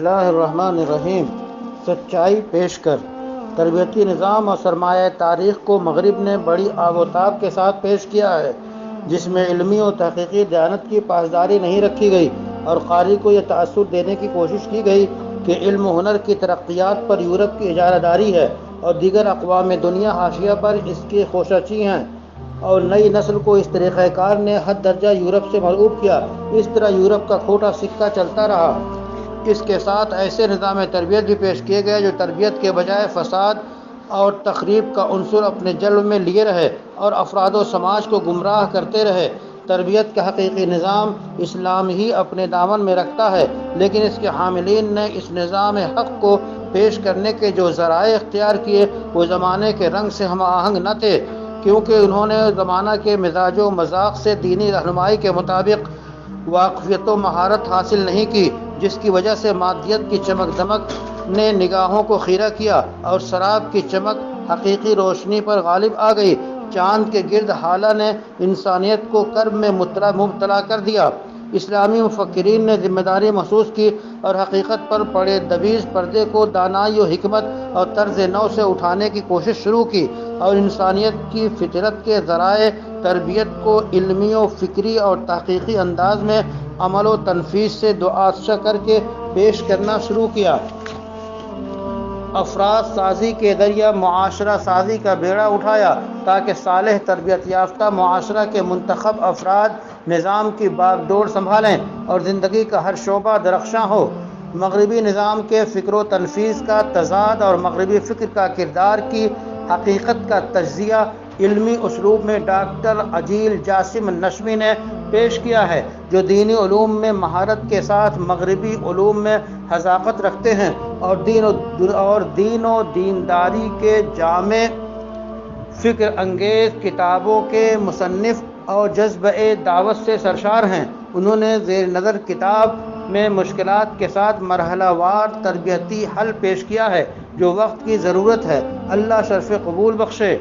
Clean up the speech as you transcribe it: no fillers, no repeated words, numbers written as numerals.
اللہ الرحمن الرحیم۔ سچائی پیش کر تربیتی نظام اور سرمایہ تاریخ کو مغرب نے بڑی آب و تاب کے ساتھ پیش کیا ہے، جس میں علمی اور تحقیقی دیانت کی پاسداری نہیں رکھی گئی اور قاری کو یہ تأثر دینے کی کوشش کی گئی کہ علم و ہنر کی ترقیات پر یورپ کی اجارہ داری ہے اور دیگر اقوام دنیا حاشیہ پر اس کی خوشچی ہیں، اور نئی نسل کو اس طریقہ کار نے حد درجہ یورپ سے مرعوب کیا۔ اس طرح یورپ کا کھوٹا سکہ چلتا رہا۔ اس کے ساتھ ایسے نظام تربیت بھی پیش کیے گئے جو تربیت کے بجائے فساد اور تخریب کا عنصر اپنے جلب میں لیے رہے اور افراد و سماج کو گمراہ کرتے رہے۔ تربیت کا حقیقی نظام اسلام ہی اپنے دامن میں رکھتا ہے، لیکن اس کے حاملین نے اس نظام حق کو پیش کرنے کے جو ذرائع اختیار کیے وہ زمانے کے رنگ سے ہم آہنگ نہ تھے، کیونکہ انہوں نے زمانہ کے مزاج و مذاق سے دینی رہنمائی کے مطابق واقفیت و مہارت حاصل نہیں کی، جس کی وجہ سے مادیت کی چمک دمک نے نگاہوں کو خیرہ کیا اور شراب کی چمک حقیقی روشنی پر غالب آ گئی۔ چاند کے گرد ہالہ نے انسانیت کو کرب میں مبتلا کر دیا۔ اسلامی مفکرین نے ذمہ داری محسوس کی اور حقیقت پر پڑے دبیز پردے کو دانائی و حکمت اور طرز نو سے اٹھانے کی کوشش شروع کی اور انسانیت کی فطرت کے ذرائع تربیت کو علمی و فکری اور تحقیقی انداز میں عمل و تنفیذ سے دعاشہ کر کے پیش کرنا شروع کیا۔ افراد سازی کے ذریعہ معاشرہ سازی کا بیڑا اٹھایا تاکہ صالح تربیت یافتہ معاشرہ کے منتخب افراد نظام کی باغ ڈور سنبھالیں اور زندگی کا ہر شعبہ درخشاں ہو۔ مغربی نظام کے فکر و تنفیذ کا تضاد اور مغربی فکر کا کردار کی حقیقت کا تجزیہ علمی اسلوب میں ڈاکٹر عجیل جاسم نشمی نے پیش کیا ہے، جو دینی علوم میں مہارت کے ساتھ مغربی علوم میں حذاقت رکھتے ہیں اور دین و دینداری کے جامع فکر انگیز کتابوں کے مصنف اور جذبہ دعوت سے سرشار ہیں۔ انہوں نے زیر نظر کتاب میں مشکلات کے ساتھ مرحلہ وار تربیتی حل پیش کیا ہے جو وقت کی ضرورت ہے۔ اللہ شرف قبول بخشے۔